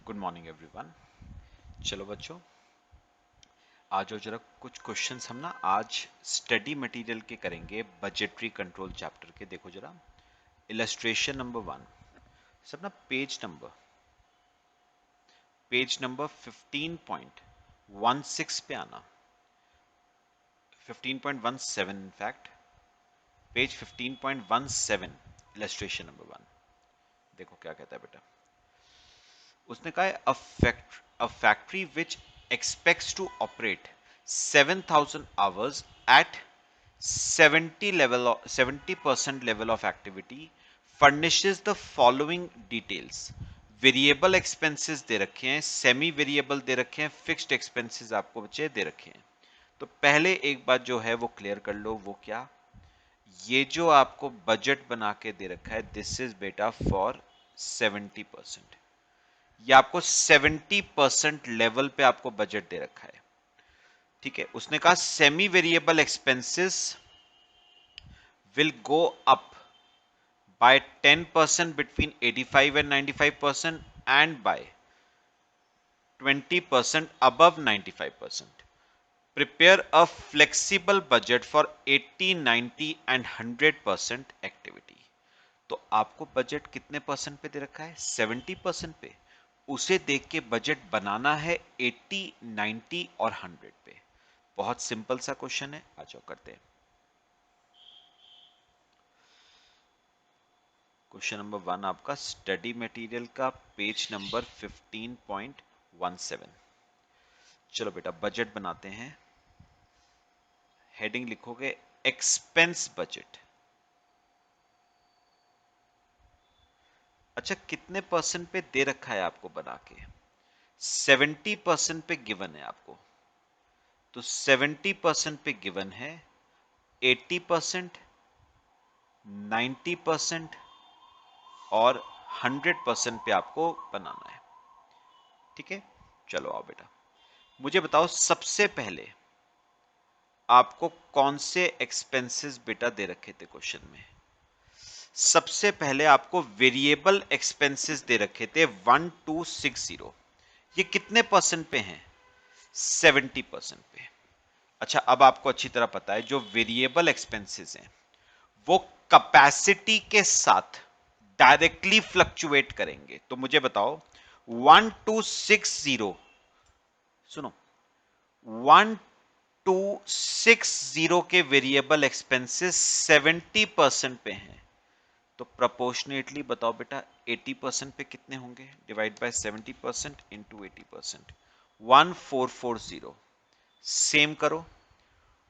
Good morning everyone. चलो बच्चों, आज और जरा कुछ क्वेश्चंस हम ना आज स्टडी मटेरियल के करेंगे, बजटरी कंट्रोल चैप्टर के। देखो जरा इलस्ट्रेशन नंबर 1, सब ना पेज नंबर 15.16 पे आना, 15.17 इनफैक्ट, पेज 15.17 इलस्ट्रेशन नंबर 1। देखो क्या कहता है बेटा। उसने कहा है a factory which expects to operate 7,000 hours at 70% level of activity furnishes the following details। Variable expenses दे रखे हैं, सेमी वेरिएबल दे रखे हैं, फिक्स्ड एक्सपेंसेस आपको बच्चे दे रखे हैं। तो पहले एक बात जो है वो क्लियर कर लो, वो क्या, ये जो आपको बजट बना के दे रखा है, दिस इज बेटा फॉर 70%। ये आपको 70% लेवल पे आपको बजट दे रखा है, ठीक है। उसने कहा semi variable expenses will go up by 10% between 85 and 95% and by 20% above 95%। Prepare a flexible budget for 80, 90 and 100% activity. तो आपको बजट कितने परसेंट पे दे रखा है? 70% पे। उसे देख के बजट बनाना है 80, 90 और 100 पे। बहुत सिंपल सा क्वेश्चन है, आ जाओ करते हैं। क्वेश्चन नंबर 1 आपका स्टडी मटेरियल का पेज नंबर 15.17। चलो बेटा बजट बनाते हैं। हेडिंग लिखोगे एक्सपेंस बजट। अच्छा, कितने परसेंट पे दे रखा है आपको बना के? 70% पे गिवन है आपको, तो 70% पे गिवन है। 80%, 90% और 100% पे आपको बनाना है, ठीक है। चलो आओ बेटा, मुझे बताओ सबसे पहले आपको कौन से एक्सपेंसेस बेटा दे रखे थे क्वेश्चन में? सबसे पहले आपको वेरिएबल एक्सपेंसेस दे रखे थे 1260। ये कितने परसेंट पे हैं? 70% पे। अच्छा, अब आपको अच्छी तरह पता है जो वेरिएबल एक्सपेंसेस हैं वो कैपेसिटी के साथ डायरेक्टली फ्लक्चुएट करेंगे। तो मुझे बताओ 1260, सुनो, 1260 के वेरिएबल एक्सपेंसेस 70% पे हैं, तो प्रोपोर्शनेटली बताओ बेटा 80% पे कितने होंगे? Divide by 70% into 80%, 1440। सेम करो,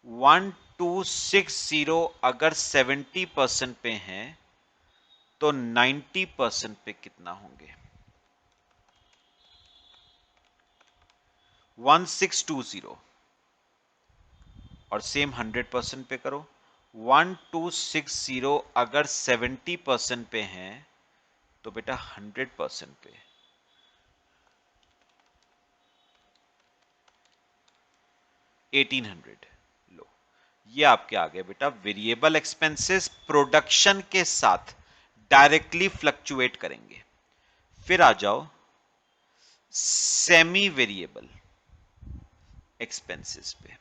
1260 अगर 70% पे हैं तो 90% पे कितना होंगे? 1620। और सेम 100% पे करो, 1260 अगर 70% पे हैं तो बेटा 100% पे 1800। लो, ये आपके आ गए बेटा वेरिएबल एक्सपेंसेस प्रोडक्शन के साथ डायरेक्टली फ्लक्चुएट करेंगे। फिर आ जाओ सेमी वेरिएबल एक्सपेंसेस पे।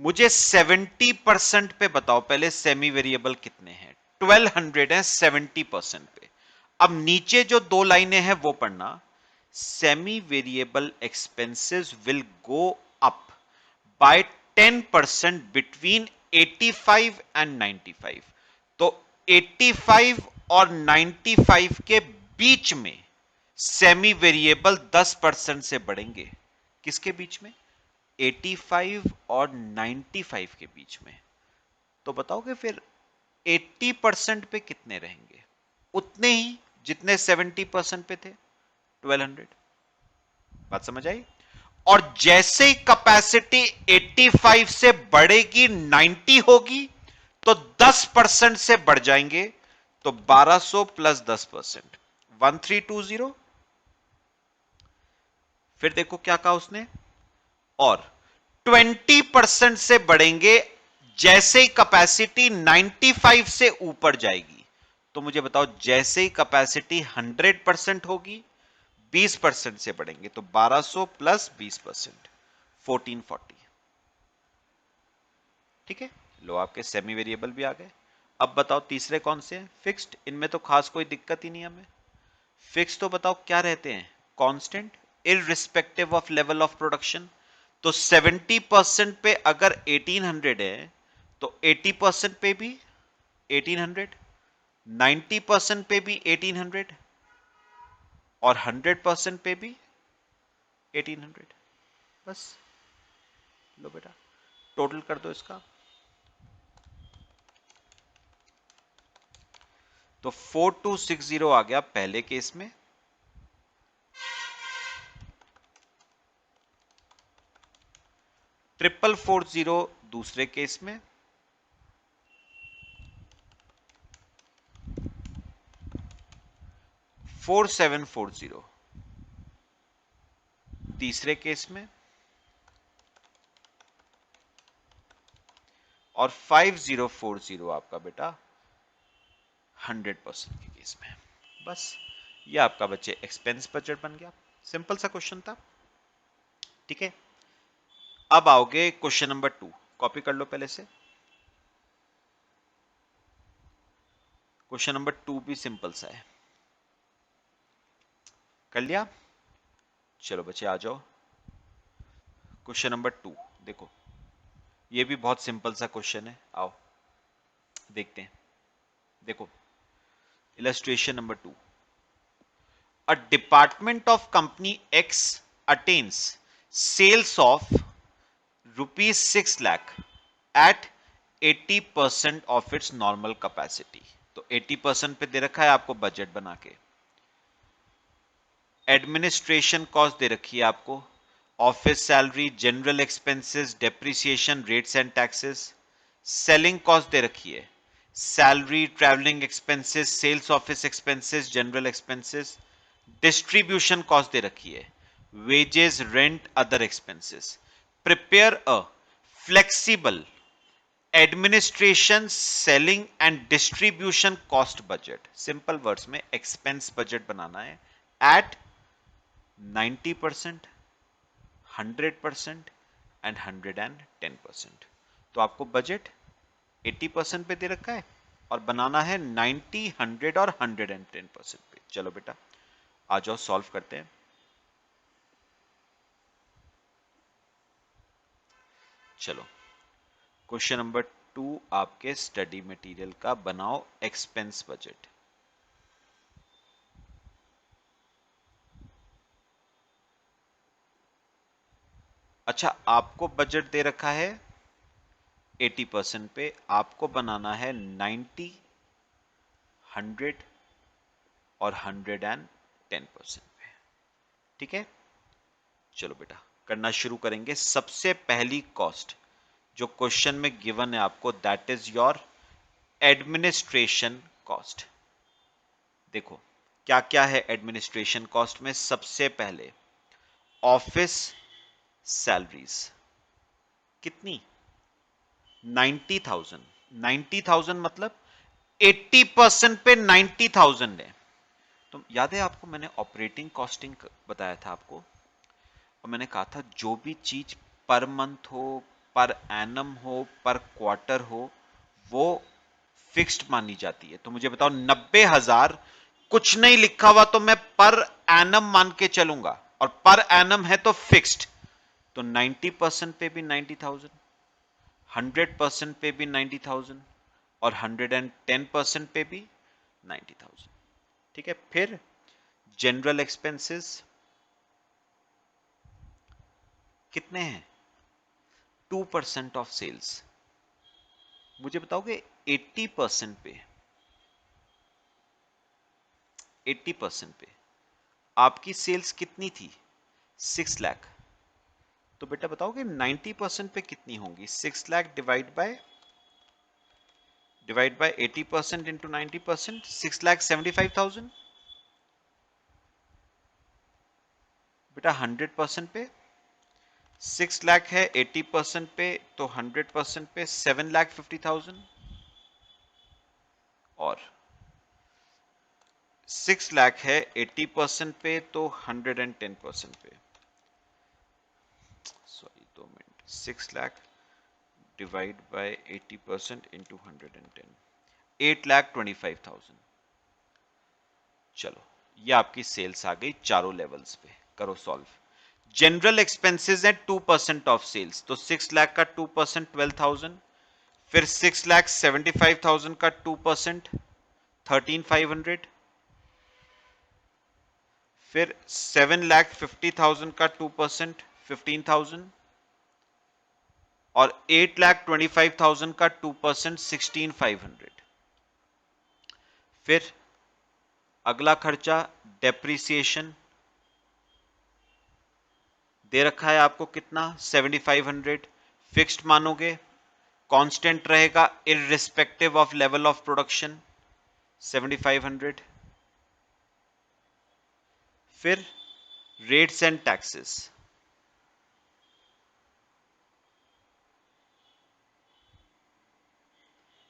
मुझे 70% पे बताओ पहले सेमी वेरिएबल कितने हैं? 1200 है 70% पे। अब नीचे जो दो लाइनें हैं वो पढ़ना, semi variable expenses will go up by 10% between 85 and 95। तो 85 और 95 के बीच में सेमी वेरिएबल 10% से बढ़ेंगे। किसके बीच में? 85 और 95 के बीच में। तो बताओगे फिर 80% पे कितने रहेंगे? उतने ही जितने 70% पे थे, 1200। बात समझ आई? और जैसे ही कैपेसिटी 85 से बढ़ेगी 90 होगी तो 10% से बढ़ जाएंगे, तो 1200 प्लस 10%, 1320। फिर देखो क्या कहा उसने, और 20% से बढ़ेंगे जैसे ही कैपेसिटी 95 से ऊपर जाएगी। तो मुझे बताओ जैसे ही कैपेसिटी 100% होगी 20% से बढ़ेंगे तो 1200 प्लस 20%, 1440। ठीक है, लो आपके सेमी वेरिएबल भी आ गए। अब बताओ तीसरे कौन से हैं? फिक्स्ड। इनमें तो खास कोई दिक्कत ही नहीं हमें। फिक्स तो बताओ क्या रहते हैं? Constant, irrespective of level of production. तो 70% पे अगर 1800 है तो 80% पे भी 1800, 90% पे भी 1800 और 100% पे भी 1800। बस लो बेटा, टोटल कर दो इसका। तो 4260 आ गया पहले केस में, 4440 दूसरे केस में, 4740 तीसरे केस में और 5040 आपका बेटा 100% के केस में। बस ये आपका बच्चे एक्सपेंस बजट बन गया। सिंपल सा क्वेश्चन था। ठीक है, अब आओगे क्वेश्चन नंबर 2। कॉपी कर लो पहले से। क्वेश्चन नंबर 2 भी सिंपल सा है। कर लिया? चलो बच्चे आ जाओ। क्वेश्चन नंबर 2 देखो, ये भी बहुत सिंपल सा क्वेश्चन है। आओ देखते हैं। देखो illustration number 2। A department of company X attains sales of rupees 6 lakh at 80% of its normal capacity। तो 80% पे दे रखा है आपको बजट बना के। एडमिनिस्ट्रेशन कॉस्ट दे रखी है आपको, office salary, general expenses, depreciation, rates and taxes. Selling cost दे रखी है, salary, travelling expenses, sales office expenses, general expenses. Distribution cost दे रखी है, wages, rent, other expenses. Prepare a flexible administration, selling and distribution cost budget. Simple words में expense budget बनाना है at 90%, 100% and 110%। तो आपको बजट 80% पे दे रखा है और बनाना है 90, 100 और 110% पे। चलो बेटा आ जाओ, सॉल्व करते हैं। चलो क्वेश्चन नंबर 2 आपके स्टडी मटेरियल का, बनाओ एक्सपेंस बजट। अच्छा, आपको बजट दे रखा है 80% पे, आपको बनाना है 90, 100 और 110% पे। ठीक है, चलो बेटा करना शुरू करेंगे। सबसे पहली कॉस्ट जो क्वेश्चन में गिवन है आपको, that is your administration cost. देखो क्या क्या है एडमिनिस्ट्रेशन कॉस्ट में। सबसे पहले ऑफिस सैलरीज कितनी, 90,000। 90,000 मतलब 80% पे 90,000 है। तो याद है आपको मैंने ऑपरेटिंग कॉस्टिंग बताया था आपको, और मैंने कहा था जो भी चीज पर मंथ हो, पर एनम हो, पर क्वार्टर हो, वो फिक्स्ड मानी जाती है। तो मुझे बताओ 90,000 कुछ नहीं लिखा हुआ तो मैं पर एनम मान के चलूंगा, और पर एनम है तो फिक्स्ड। तो 90% पे भी 90,000, 100% पे भी 90,000 और 110% पे भी 90,000। ठीक है, फिर जनरल एक्सपेंसेस कितने हैं, 2% ऑफ सेल्स। मुझे बताओगे 80% पे, 80% पे आपकी सेल्स कितनी थी, 6 लाख। तो बेटा बताओगे 90% पे कितनी होंगी, 6 लाख डिवाइड बाय 80% इंटू 90%, 6,75,000। बेटा 100% पे 6 लाख है, 80% पे तो 100% पे 7,50,000 और 6 लाख है 80% पे तो 110% पे, sorry 2 minute, 6 lakh divide by 80% into 110, 8,25,000। चलो ये आपकी सेल्स आ गई चारों लेवल्स पे, करो सॉल्व। जनरल एक्सपेंसेस है 2% ऑफ सेल्स, तो 6 लाख का 2% 12,000, फिर 6,75,000 का 2% 13,500, फिर 7,50,000 का 2% 15,000, और 8,25,000 का 2% 16,500। फिर अगला खर्चा डेप्रिसिएशन दे रखा है आपको कितना, 7,500। फिक्स्ड मानोगे, कांस्टेंट रहेगा irrespective of level of production, 7,500। फिर रेट्स एंड टैक्सेस,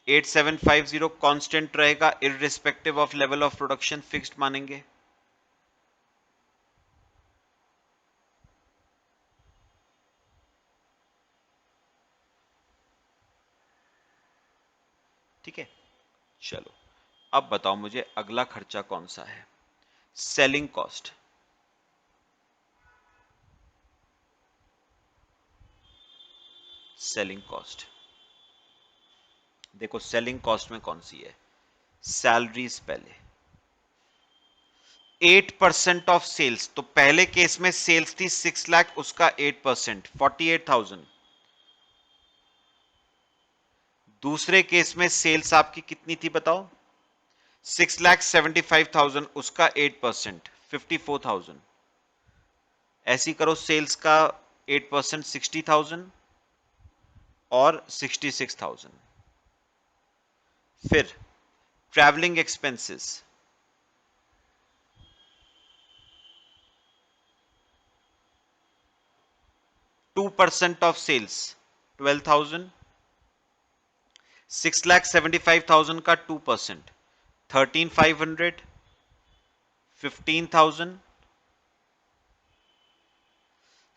8,750 कांस्टेंट रहेगा irrespective of level of production, fixed मानेंगे। ठीक है, चलो अब बताओ मुझे अगला खर्चा कौन सा है। सेलिंग कॉस्ट, सेलिंग कॉस्ट देखो सेलिंग कॉस्ट में कौन सी है, सैलरीज पहले 8% ऑफ सेल्स, तो पहले केस में सेल्स थी 6 लाख, उसका 8% 48,000। दूसरे केस में सेल्स आपकी कितनी थी बताओ, 6,75,000, उसका 8% 54,000। ऐसी करो सेल्स का 8% 60,000 और 66,000। फिर ट्रैवलिंग एक्सपेंसेस 2% ऑफ सेल्स 12,000, 6,75,000 का 2% 13,500, 15,000,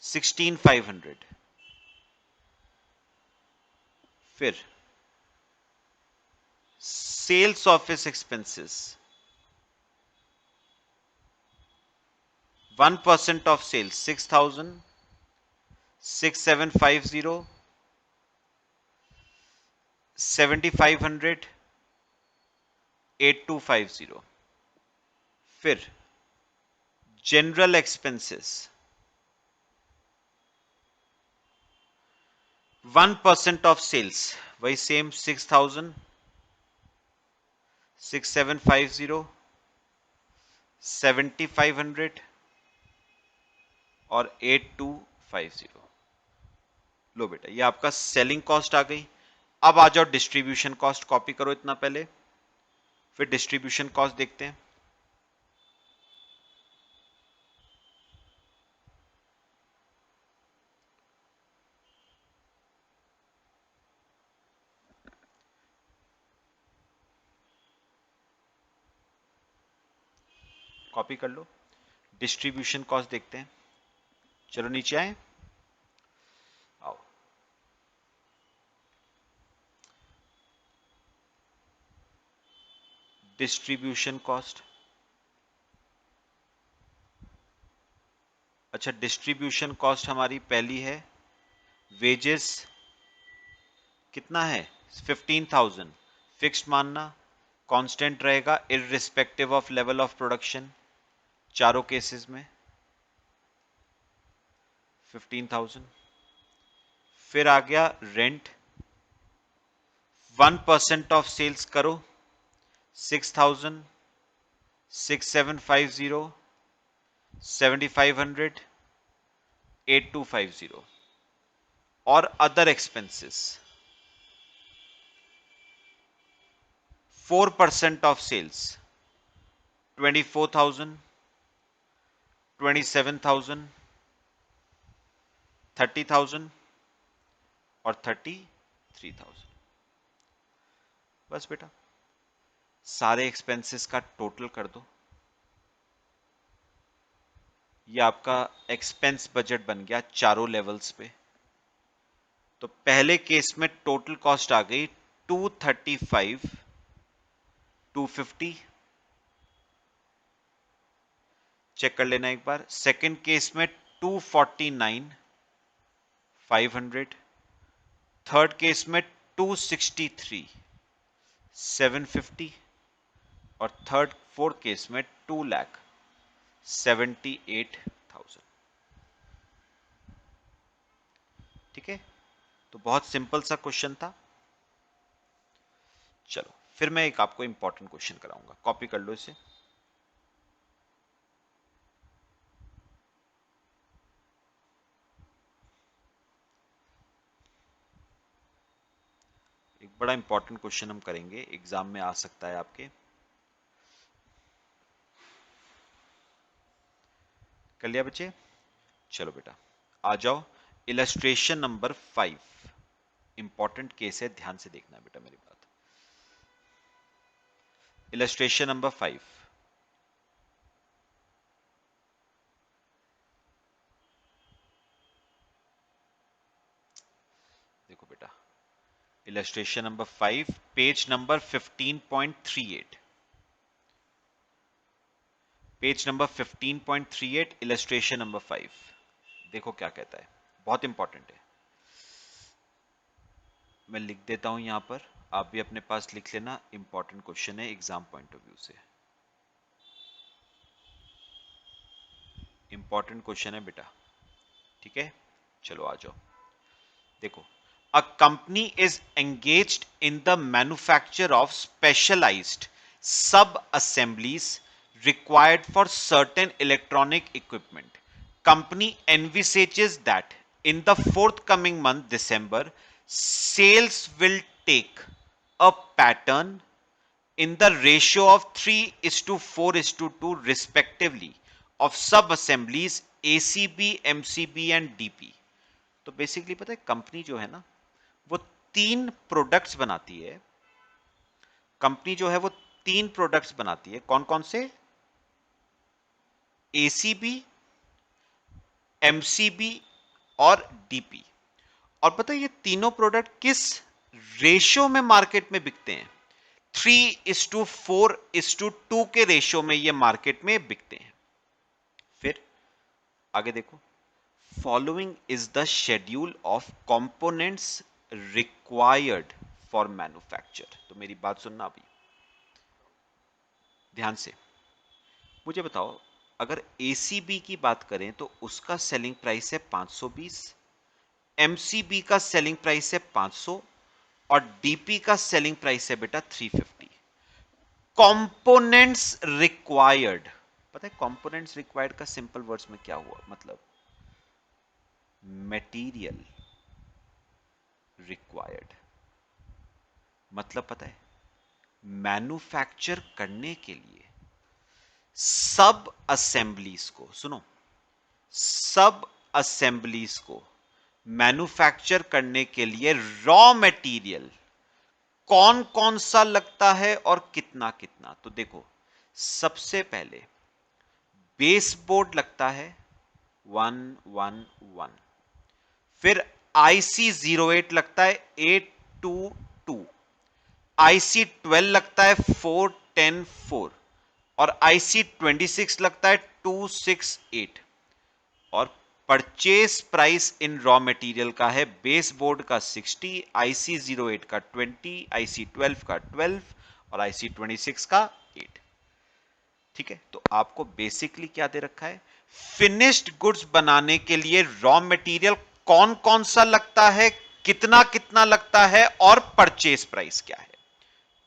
16,500। फिर sales office expenses 1% of sales 6,000, 6,750, 7,500, 8,250। फिर जनरल एक्सपेंसेस 1% ऑफ सेल्स, वही सेम 6,000, 6,750, 7,500 और 8,250। लो बेटा ये आपका सेलिंग कॉस्ट आ गई। अब आ जाओ डिस्ट्रीब्यूशन कॉस्ट, कॉपी करो इतना पहले, फिर डिस्ट्रीब्यूशन कॉस्ट देखते हैं। कॉपी कर लो, डिस्ट्रीब्यूशन कॉस्ट देखते हैं। चलो नीचे आए, आओ। डिस्ट्रीब्यूशन कॉस्ट, अच्छा डिस्ट्रीब्यूशन कॉस्ट हमारी पहली है वेजेस, कितना है 15,000, फिक्स्ड मानना, कांस्टेंट रहेगा irrespective of level of production, चारों केसेस में 15,000। फिर आ गया रेंट, 1% ऑफ सेल्स करो 6,000, 6,750, 7,500, 8,250। और अदर एक्सपेंसेस 4% ऑफ सेल्स 24,000, 27,000, 30,000 और 33,000। बस बेटा सारे एक्सपेंसेस का टोटल कर दो, ये आपका एक्सपेंस बजट बन गया चारों लेवल्स पे। तो पहले केस में टोटल कॉस्ट आ गई 235 250, चेक कर लेना एक बार। सेकंड केस में 249 500, थर्ड केस में 263 750, और फोर्थ केस में 2,78,000। ठीक है, तो बहुत सिंपल सा क्वेश्चन था। चलो फिर मैं एक आपको इंपॉर्टेंट क्वेश्चन कराऊंगा, कॉपी कर लो इसे। एक बड़ा इंपॉर्टेंट क्वेश्चन हम करेंगे, एग्जाम में आ सकता है आपके। कर लिया बच्चे? चलो बेटा आ जाओ। इलस्ट्रेशन नंबर 5, इंपॉर्टेंट केस है, ध्यान से देखना बेटा मेरी बात। इलस्ट्रेशन नंबर 5, देखो बेटा, illustration number 5, page number 15.38, page number 15.38, illustration number 5। देखो क्या कहता है, बहुत इंपॉर्टेंट है। मैं लिख देता हूं यहां पर, आप भी अपने पास लिख लेना, इंपॉर्टेंट क्वेश्चन है एग्जाम पॉइंट ऑफ व्यू से। इंपॉर्टेंट क्वेश्चन है बेटा, ठीक है। चलो आ जाओ, देखो। A company is engaged in the manufacture of specialized sub-assemblies required for certain electronic equipment. Company envisages that in the forthcoming month, December, sales will take a pattern in the ratio of 3 is to 4 is to 2 respectively of sub assemblies ACB, MCB and DP. तो basically पता है company जो है ना, वो 3 products बनाती है। Company जो है वो 3 प्रोडक्ट्स बनाती है। कौन कौन से? एसीबी, एमसीबी और डीपी। और पता है ये तीनों प्रोडक्ट किस रेशियो में मार्केट में बिकते हैं? 3:4:2 के रेशियो में ये मार्केट में बिकते हैं। फिर आगे देखो, following is the schedule of components required for manufacture. तो मेरी बात सुनना अभी ध्यान से, मुझे बताओ, अगर एसीबी की बात करें तो उसका सेलिंग प्राइस है 520, एमसीबी का सेलिंग प्राइस है 500 और डीपी का सेलिंग प्राइस है बेटा 350। कंपोनेंट्स रिक्वायर्ड, पता है कंपोनेंट्स रिक्वायर्ड का सिंपल वर्ड्स में क्या हुआ मतलब? Material required. मतलब पता है, मैन्युफैक्चर करने के लिए सब असेंबलीज को, सुनो, सब असेंबलीज को मैन्युफैक्चर करने के लिए रॉ मटेरियल कौन कौन सा लगता है और कितना कितना? तो देखो, सबसे पहले बेस बोर्ड लगता है 111, फिर IC08 लगता है 822, IC12 लगता है 4104 और IC26 लगता है 268। और purchase price in raw material का है बेस बोर्ड का 60, IC08 का 20, IC12 का 12 और IC26 का 8। ठीक है, तो आपको बेसिकली क्या दे रखा है? फिनिश्ड गुड्स बनाने के लिए रॉ मटेरियल कौन कौन सा लगता है, कितना कितना लगता है और परचेस प्राइस क्या है।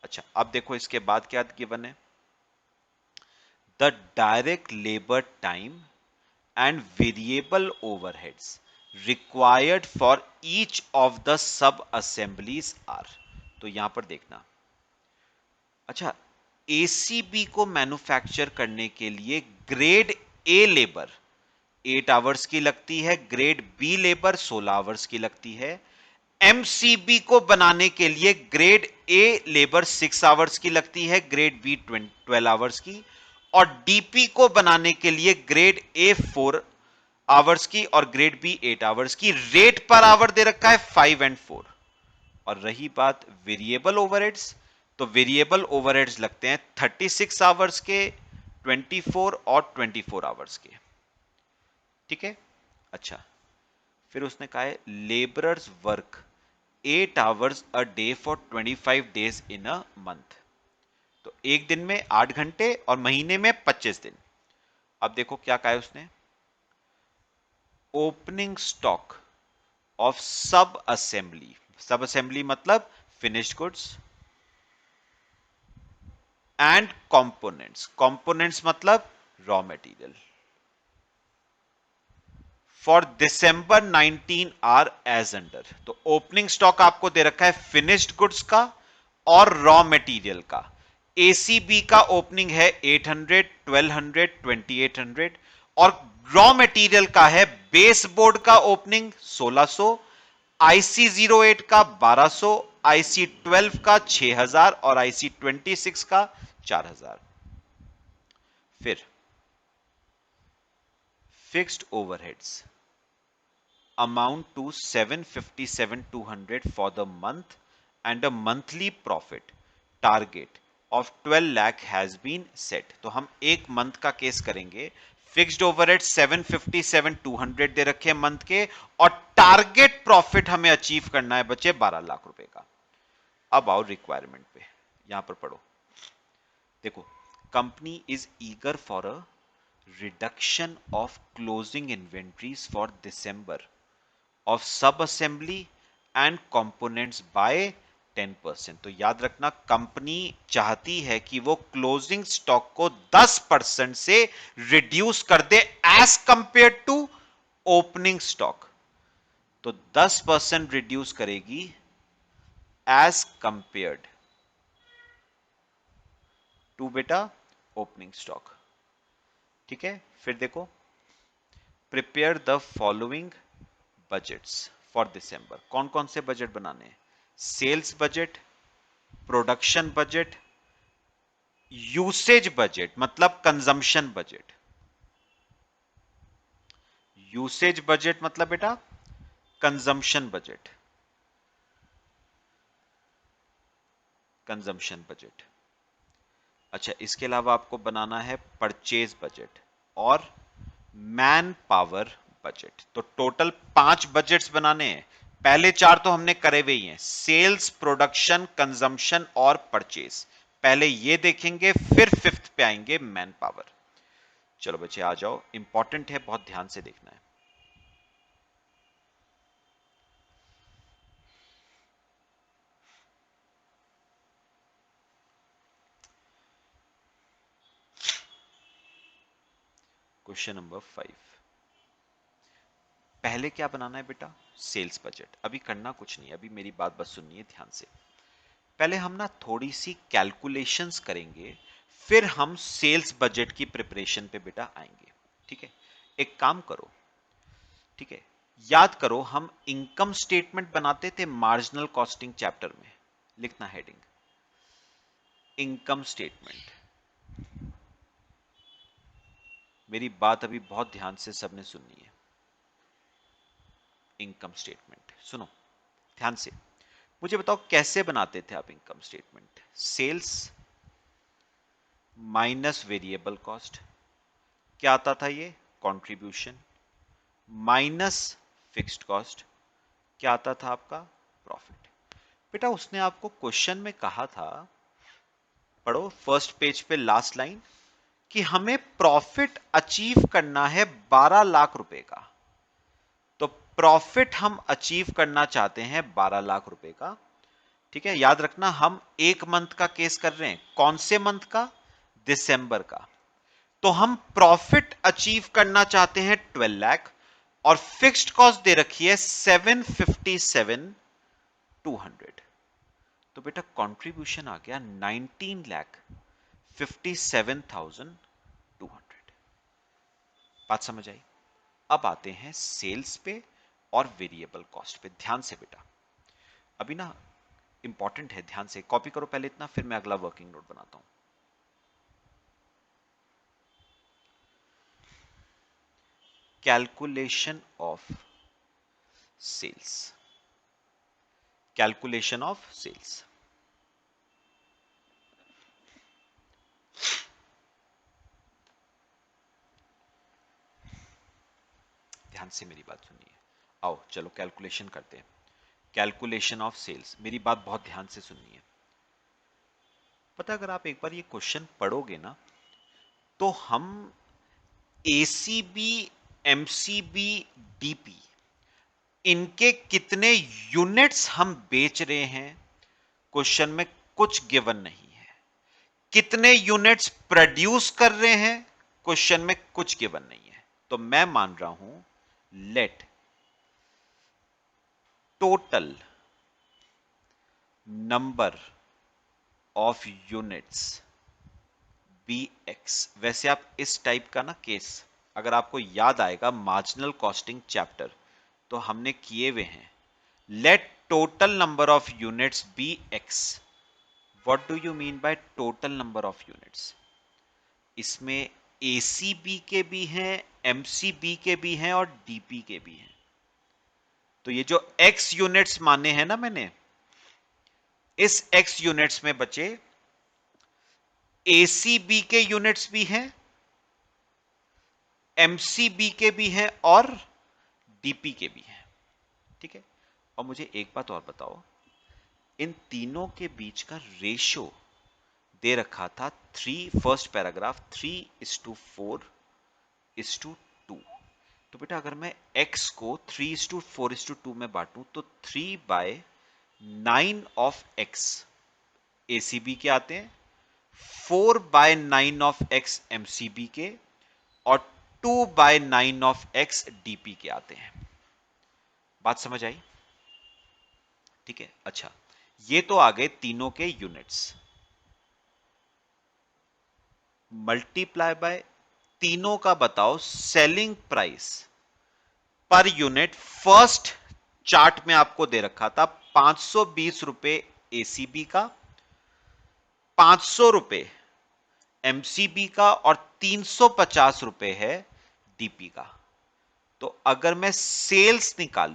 अच्छा, अब देखो इसके बाद क्या गिवन है? The direct labour time and variable overheads required for each of the sub assemblies are। तो यहां पर देखना, अच्छा, एसीबी को मैन्युफैक्चर करने के लिए ग्रेड ए लेबर 8 आवर्स की लगती है, ग्रेड बी लेबर 16 आवर्स की लगती है, एमसीबी को बनाने के लिए ग्रेड ए लेबर 6 आवर्स की लगती है, ग्रेड बी 12 आवर्स की, और डीपी को बनाने के लिए ग्रेड ए 4 आवर्स की और ग्रेड बी 8 आवर्स की, रेट पर आवर दे रखा है 5 एंड 4। और रही बात वेरिएबल ओवरहेड्स, तो वेरिएबल ओवरहेड्स लगते हैं 36 आवर्स के, 24 और 24 आवर्स के। ठीक है। अच्छा, फिर उसने कहा है labourers work 8 hours a day for 25 days in a month. तो एक दिन में 8 घंटे और महीने में 25 दिन। अब देखो क्या कहा है उसने, opening stock of sub assembly मतलब फिनिश्ड गुड्स एंड कंपोनेंट्स मतलब raw material for December 19 are as under. तो ओपनिंग स्टॉक आपको दे रखा है फिनिश्ड गुड्स का और रॉ मटेरियल का। एसीबी का ओपनिंग है 800, 1200, 2800 और रॉ मटेरियल का है बेस बोर्ड का ओपनिंग 1600, IC08 का 1200, IC12 का 6000 और IC26 का 4000। फिर fixed overheads amount to 757,200 for the month and a monthly profit target of 12 lakh has been set। तो हम एक मंथ का केस करेंगे, फिक्स्ड ओवरहेड 757,200 दे रखे मंथ के और टारगेट प्रॉफिट हमें अचीव करना है बच्चे 12 लाख रुपए का। अब आओ रिक्वायरमेंट पे, यहां पर पढ़ो। देखो, company is eager for a reduction of closing inventories for December of sub assembly and components bye 10%। तो याद रखना, कंपनी चाहती है कि वो क्लोजिंग स्टॉक को 10% से रिड्यूस कर दे as compare to opening stock. तो 10% रिड्यूस करेगी एज कंपेयर्ड टू बेटा ओपनिंग स्टॉक। ठीक है। फिर देखो, prepare the following budgets for December. कौन कौन से बजट बनाने हैं? Sales budget, production budget, usage budget मतलब कंजम्पशन बजट। यूसेज बजट मतलब बेटा कंजम्पशन बजट, कंजम्पशन बजट। अच्छा, इसके अलावा आपको बनाना है परचेज बजट और मैन पावर बजट। तो टोटल 5 बजट्स बनाने हैं। पहले 4 तो हमने करे हुए ही हैं, सेल्स, प्रोडक्शन, कंजम्पशन और परचेज। पहले ये देखेंगे, फिर फिफ्थ पे आएंगे मैन पावर। चलो बच्चे आ जाओ, इंपॉर्टेंट है, बहुत ध्यान से देखना है। Question number 5। पहले क्या बनाना है बेटा? Sales budget. अभी करना कुछ नहीं, अभी मेरी बात बस सुननी है ध्यान से। पहले हम ना थोड़ी सी कैलकुलेशंस करेंगे, फिर हम सेल्स बजट की प्रिपरेशन पे बेटा आएंगे। ठीक है, एक काम करो, ठीक है, याद करो हम इनकम स्टेटमेंट बनाते थे मार्जिनल कॉस्टिंग चैप्टर में। लिखना हेडिंग इनकम स्टेटमेंट। मेरी बात अभी बहुत ध्यान से सबने सुननी है। इनकम स्टेटमेंट सुनो ध्यान से, मुझे बताओ कैसे बनाते थे आप income statement? Sales minus variable cost, क्या आता था ये? कंट्रीब्यूशन, माइनस फिक्स्ड कॉस्ट, क्या आता था आपका? प्रॉफिट। बेटा उसने आपको क्वेश्चन में कहा था, पढ़ो फर्स्ट पेज पे लास्ट लाइन, कि हमें प्रॉफिट अचीव करना है 12 लाख रुपए का। तो प्रॉफिट हम अचीव करना चाहते हैं 12 लाख रुपए का। ठीक है, याद रखना हम एक मंथ का केस कर रहे हैं। कौन से मंथ का? दिसंबर का। तो हम प्रॉफिट अचीव करना चाहते हैं 12 लाख और फिक्स्ड कॉस्ट दे रखी है 757,200। तो बेटा कंट्रीब्यूशन आ गया 19,57,200। बात समझ आई? अब आते हैं सेल्स पे और वेरिएबल कॉस्ट पे। ध्यान से बेटा, अभी ना इंपॉर्टेंट है, ध्यान से कॉपी करो पहले इतना, फिर मैं अगला वर्किंग नोट बनाता हूं। Calculation of sales, calculation of sales. ध्यान से मेरी बात सुनिए, आओ चलो कैलकुलेशन करते हैं। कैलकुलेशन ऑफ सेल्स, मेरी बात बहुत ध्यान से सुनिए। पता अगर आप एक बार ये क्वेश्चन पढ़ोगे ना, तो हम एसीबी, एमसीबी, डीपी, इनके कितने यूनिट्स हम बेच रहे हैं, क्वेश्चन में कुछ गिवन नहीं है। कितने यूनिट्स प्रोड्यूस कर रहे हैं, क्वेश्चन में कुछ गिवन नहीं है। तो मैं मान रहा हूं let total number of units be X. वैसे आप इस टाइप का ना केस, अगर आपको याद आएगा मार्जिनल कॉस्टिंग चैप्टर, तो हमने किए हुए हैं। Let total number of units be X. What do you mean by total number of units? इसमें एसीबी के भी हैं, एमसीबी के भी हैं और डीपी के भी हैं। तो ये जो एक्स यूनिट्स माने हैं ना मैंने, इस एक्स यूनिट्स में बचे एसीबी के यूनिट्स भी हैं, एमसीबी के भी हैं और डीपी के भी हैं। ठीक है। और मुझे एक बात और बताओ, इन तीनों के बीच का रेशो दे रखा था फर्स्ट पैराग्राफ 3:4:2। तो बेटा अगर मैं x को 3:4:2 में बांटूं तो 3/9 ऑफ x एसीबी के आते हैं, 4/9 ऑफ x एमसीबी के और 2/9 ऑफ x डीपी के आते हैं। बात समझ आई? ठीक है। अच्छा, ये तो आ गए तीनों के यूनिट्स। मल्टीप्लाई बाय तीनों का बताओ selling price per unit. First chart में आपको दे रखा था 520 रुपए एसीबी का, 500 रुपए एमसीबी का और 350 रुपए है डीपी का। तो अगर मैं सेल्स निकाल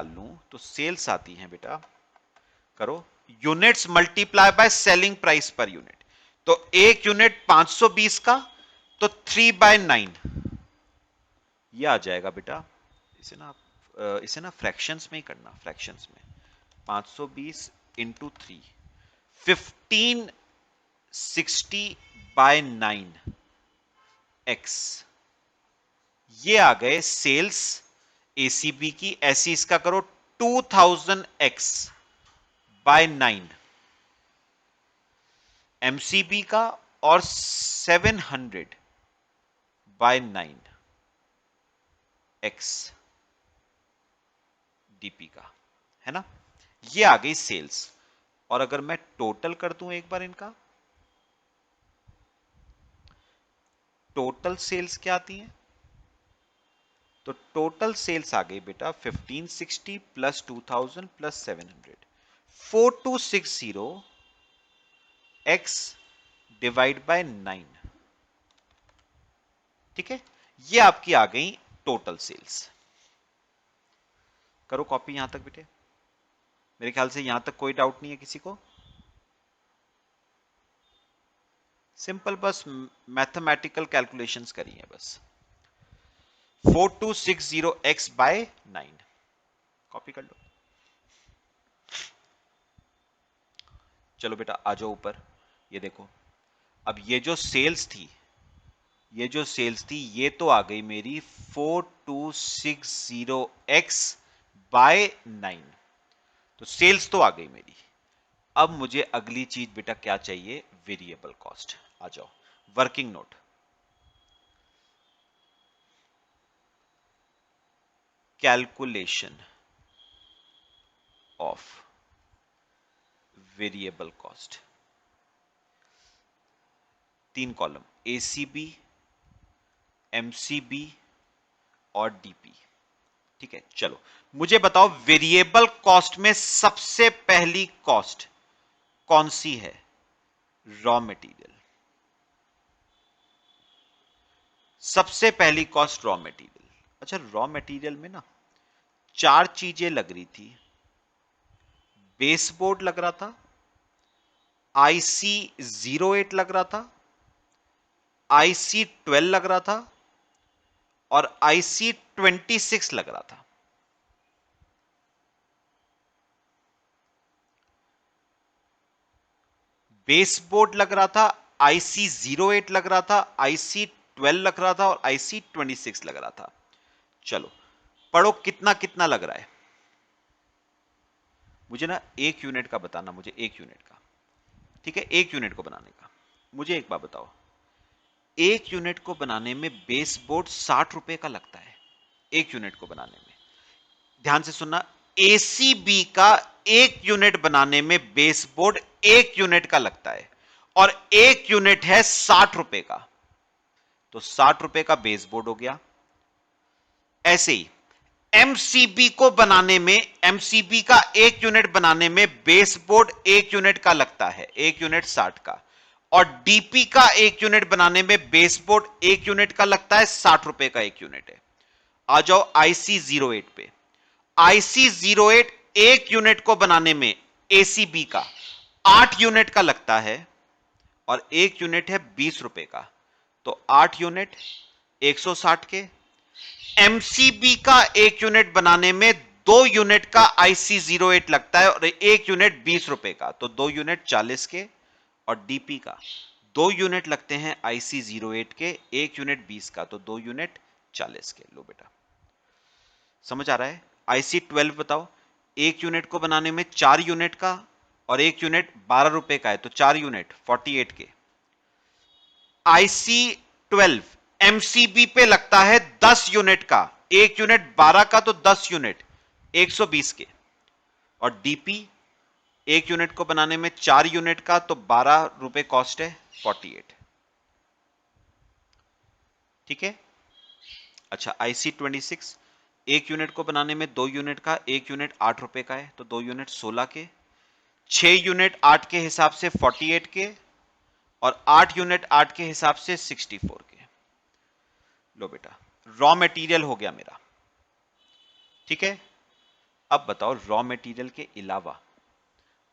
लूं, तो सेल्स आती है बेटा, करो units multiply by selling price per unit. तो एक यूनिट 520 का, तो 3/9 ये आ जाएगा बेटा। इसे ना फ्रैक्शंस में ही करना, फ्रैक्शंस में 520 इंटू 3, 1560/9 एक्स। ये आ गए सेल्स एसीबी की। ऐसी इसका करो 2000x/9 एमसीबी का और 700/9 एक्स डीपी का, है ना। ये आ गई सेल्स। और अगर मैं टोटल कर दूं एक बार इनका, टोटल सेल्स क्या आती हैं? तो टोटल सेल्स आ गई बेटा 1560 plus 2000 plus 700, 4260 x divide by 9। ठीक है। ये आपकी आ गई टोटल सेल्स। करो कॉपी यहां तक बेटे। मेरे ख्याल से यहां तक कोई डाउट नहीं है किसी को। सिंपल बस मैथमेटिकल कैलकुलेशंस करी है बस। 4260x/9 कॉपी कर लो। चलो बेटा आ जाओ ऊपर। ये देखो, अब ये जो सेल्स थी, ये तो आ गई मेरी 4260x/9। तो सेल्स तो आ गई मेरी। अब मुझे अगली चीज बेटा क्या चाहिए? Variable cost. आ जाओ, working note. Calculation of variable cost, 3 column, ACB, MCB और डीपी। ठीक है। चलो मुझे बताओ वेरिएबल कॉस्ट में सबसे पहली कॉस्ट कौन सी है? Raw material. सबसे पहली कॉस्ट रॉ मटेरियल। अच्छा, रॉ मटेरियल में ना चार चीजें लग रही थी। बेसबोर्ड लग रहा था, IC08 लग रहा था, IC12 लग रहा था और IC26 लग रहा था। बेसबोर्ड लग रहा था, IC08 लग रहा था, IC12 लग रहा था और IC26 लग रहा था। चलो पढ़ो कितना कितना लग रहा है। मुझे ना एक यूनिट का बताना, मुझे एक यूनिट का, ठीक है, एक यूनिट को बनाने का। मुझे एक बात बताओ, एक यूनिट को बनाने में बेस बोर्ड 60 रुपए का लगता है, एक यूनिट को बनाने में। ध्यान से सुनना, एसीबी का एक यूनिट बनाने में बेस बोर्ड एक यूनिट का लगता है और एक यूनिट है 60 रुपए का, तो 60 रुपए का बेस बोर्ड हो गया। ऐसे ही एमसीबी को बनाने में, एमसीबी का एक यूनिट बनाने में बेस बोर्ड एक यूनिट का लगता है, एक यूनिट 60 का, और डीपी का एक यूनिट बनाने में बेस बोर्ड एक यूनिट का लगता है, 60 रुपए का एक यूनिट है। आ जाओ IC08 पे। IC08 एक यूनिट को बनाने में एसीबी का 8 यूनिट का लगता है और एक यूनिट है 20 रुपए का, तो 8 यूनिट 160 के। एमसीबी का एक यूनिट बनाने में 2 यूनिट का IC08 लगता है और एक यूनिट 20 रुपए का, तो 2 यूनिट 40 के। और डीपी का 2 यूनिट लगते हैं IC08 के, एक यूनिट 20 का, तो 2 यूनिट 40 के। लो बेटा, समझ आ रहा है। IC12 बताओ, एक यूनिट को बनाने में 4 यूनिट का और एक यूनिट 12 रुपए का है, तो 4 यूनिट 48 के। IC12 एमसीबी पे लगता है 10 यूनिट का, एक यूनिट 12 का, तो 10 यूनिट 120 के। और डीपी एक यूनिट को बनाने में 4 यूनिट का, तो 12 रुपए कॉस्ट है, 48। ठीक है। अच्छा, IC26 एक यूनिट को बनाने में 2 यूनिट का, एक यूनिट 8 रुपए का है, तो 2 यूनिट 16 के। 6 यूनिट 8 के हिसाब से 48 के और 8 यूनिट 8 के हिसाब से 64 के। लो बेटा, रॉ मटेरियल हो गया मेरा। ठीक है। अब बताओ रॉ मटेरियल के अलावा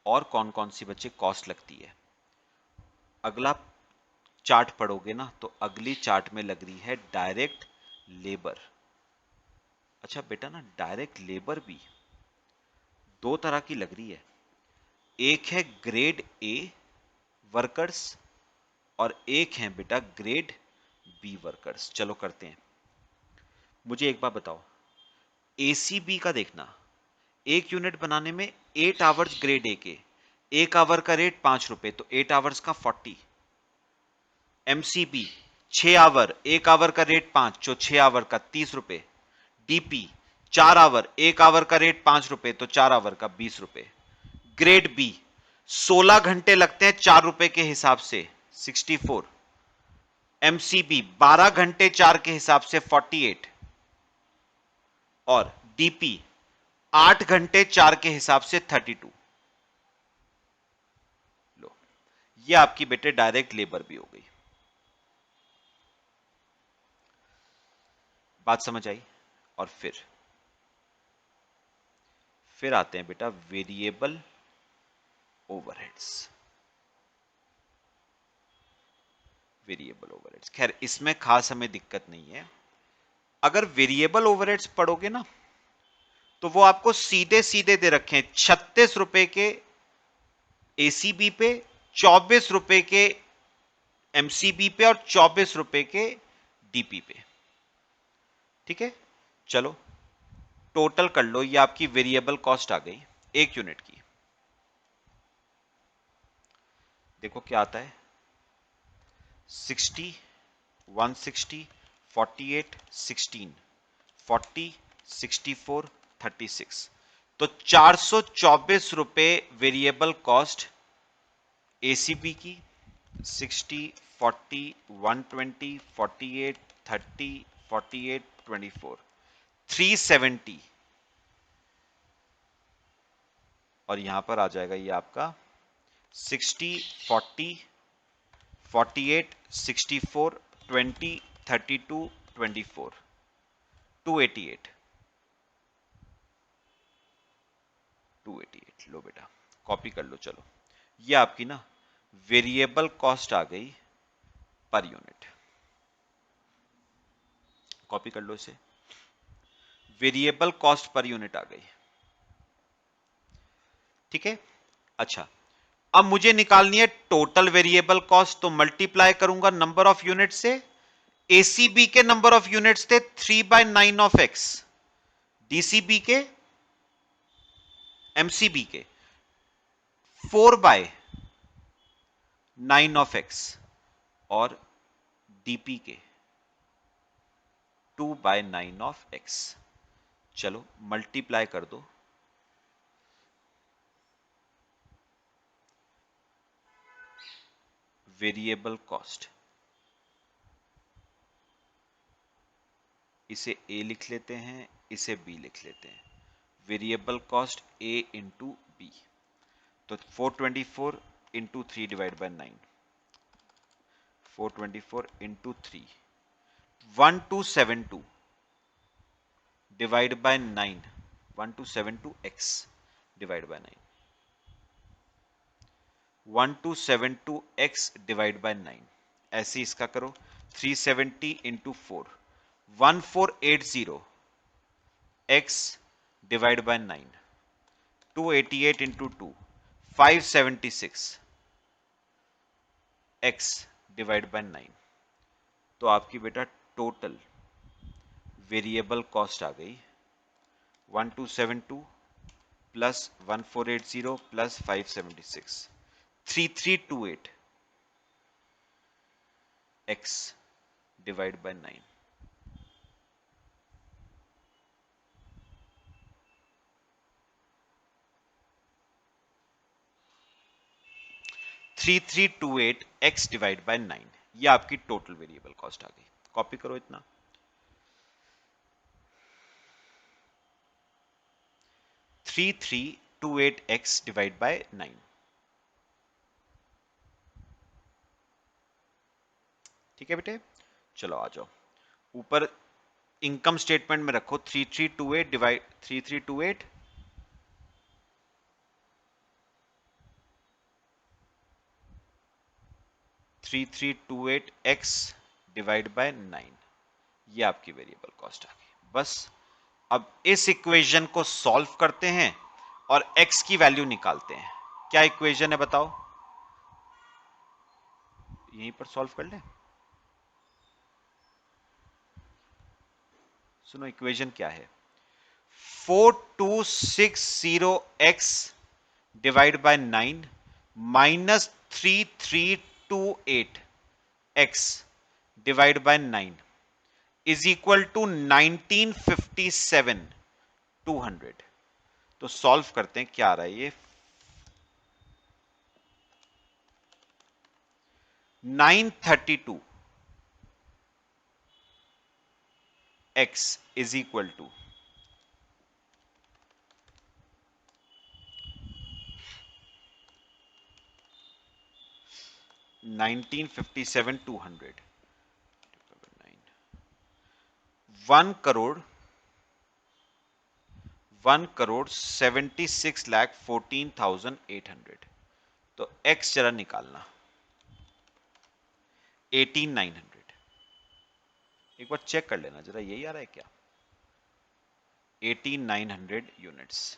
और कौन कौन सी बच्चे कॉस्ट लगती है। अगला चार्ट पढ़ोगे ना, तो अगली चार्ट में लग रही है डायरेक्ट लेबर। अच्छा बेटा, ना डायरेक्ट लेबर भी दो तरह की लग रही है। एक है ग्रेड ए वर्कर्स और एक है बेटा ग्रेड बी वर्कर्स। चलो करते हैं। मुझे एक बात बताओ, एसीबी का देखना, एक यूनिट बनाने में 8 आवर्स ग्रेड ए के, एक आवर का रेट 5 रुपए, तो 8 आवर्स का 40। एमसीबी 6 आवर, एक आवर का रेट 5, जो 6 आवर का 30 रुपए। डीपी 4 आवर, एक आवर का रेट 5 रुपए, तो 4 आवर का 20 रुपए। ग्रेड बी 16 घंटे लगते हैं 4 रुपए के हिसाब से, 64। एमसीबी 12 घंटे 4 के हिसाब से 48 और डीपी 8 घंटे 4 के हिसाब से 32। लो, ये आपकी बेटे डायरेक्ट लेबर भी हो गई। बात समझ आई। और फिर आते हैं बेटा वेरिएबल ओवरहेड्स। वेरिएबल ओवरहेड्स, खैर इसमें खास हमें दिक्कत नहीं है। अगर वेरिएबल ओवरहेड्स पढ़ोगे ना, तो वो आपको सीधे सीधे दे रखे हैं, 36 रुपए के एसीबी पे, 24 रुपए के एमसीबी पे और 24 रुपए के डीपी पे। ठीक है। चलो टोटल कर लो, ये आपकी वेरिएबल कॉस्ट आ गई एक यूनिट की। देखो क्या आता है, 60, 160, 48, 16, 40, 64, 36, तो 424 रुपए वेरिएबल कॉस्ट एसीबी की। 60, 40, 120, 48, 30, 48, 24, 370। और यहां पर आ जाएगा ये आपका 60, 40, 48, 64, 20, 32 24 288 288 लो बेटा कॉपी कर लो। चलो ये आपकी ना वेरिएबल कॉस्ट आ गई पर यूनिट, कॉपी कर लो इसे, वेरिएबल कॉस्ट पर यूनिट आ गई। ठीक है, अच्छा अब मुझे निकालनी है टोटल वेरिएबल कॉस्ट, तो मल्टीप्लाई करूंगा नंबर ऑफ यूनिट से। एसीबी के नंबर ऑफ यूनिट्स थे 3/9 ऑफ एक्स, डीसीबी के एमसीबी के 4/9 ऑफ एक्स और डीपी के 2/9 ऑफ एक्स। चलो मल्टीप्लाई कर दो, वेरिएबल कॉस्ट, इसे ए लिख लेते हैं, इसे बी लिख लेते हैं। वेरिएबल कॉस्ट ए इंटू बी, तो 424 into 3 divide by 9, 424 into 3 1272 divide by 9, 1272 x divide by 9, 1272 x divide by 9। ऐसे इसका करो 370 into 4 1480 x divide by 9, 288 into 2 576 x divide by 9। तो आपकी बेटा टोटल वेरिएबल कॉस्ट आ गई 1272 plus 1480 plus 576 3328 x divide by 9। 3328 x divide by 9, ये आपकी total variable cost आ गई। कॉपी करो इतना, 3328 एक्स डिवाइड बाय 9। ठीक है बेटे, चलो आ जाओ ऊपर इनकम स्टेटमेंट में रखो 3328 डिवाइड 3328 3328 एक्स डिवाइड बाय 9, ये आपकी वेरिएबल कॉस्ट आ गई। बस अब इस इक्वेशन को सॉल्व करते हैं और x की वैल्यू निकालते हैं। क्या इक्वेशन है बताओ, यहीं पर सॉल्व कर लें। सुनो इक्वेशन क्या है, 4260x divide by 9 minus 3328x divide by 9 is equal to 1957 200। तो सॉल्व करते हैं, क्या आ रहा है ये 932 x is equal to 1957 200, 1 crore 76,14,800। तो x जरा निकालना 18,900, एक बार चेक कर लेना जरा, यही आ रहा है क्या 18,900 यूनिट्स।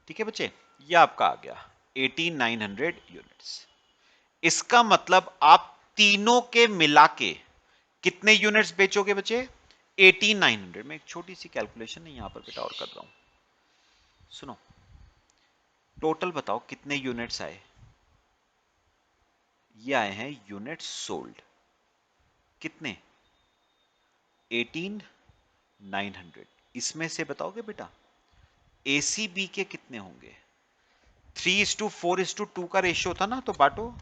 ठीक है बच्चे, ये आपका आ गया 18,900 यूनिट्स। इसका मतलब आप तीनों के मिला के कितने यूनिट्स बेचोगे बच्चे 18,900 में। एक छोटी सी कैलकुलेशन है यहां पर बेटा और कर रहा हूं, सुनो टोटल बताओ कितने यूनिट्स आए। ये आए हैं यूनिट्स सोल्ड कितने 18,900। इसमें से बताओगे बेटा एसीबी के कितने होंगे? 3:4:2 का रेशियो था ना, तो बांटो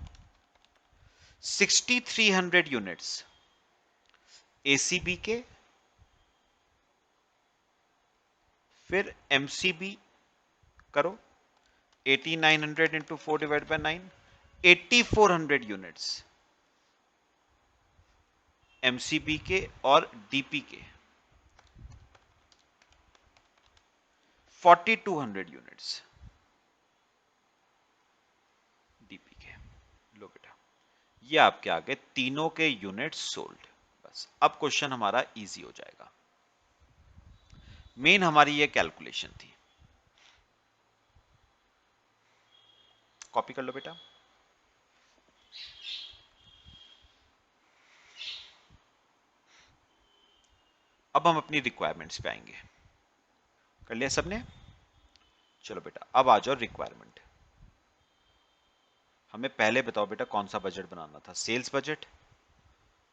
6300 यूनिट्स एसीबी के, फिर एमसीबी करो 8900 into 4 divide by 9, 8400 units MCB के और डीपी के 4200 यूनिट्स डीपी के। लो बेटा ये आपके आगे तीनों के यूनिट्स सोल्ड। बस अब क्वेश्चन हमारा इजी हो जाएगा। मेन हमारी ये कैलकुलेशन थी। कॉपी कर लो बेटा। अब हम अपनी रिक्वायरमेंट्स पे आएंगे। कर लिया सबने? चलो बेटा अब आ जाओ रिक्वायरमेंट। हमें पहले बताओ बेटा कौन सा बजट बनाना था? Sales budget.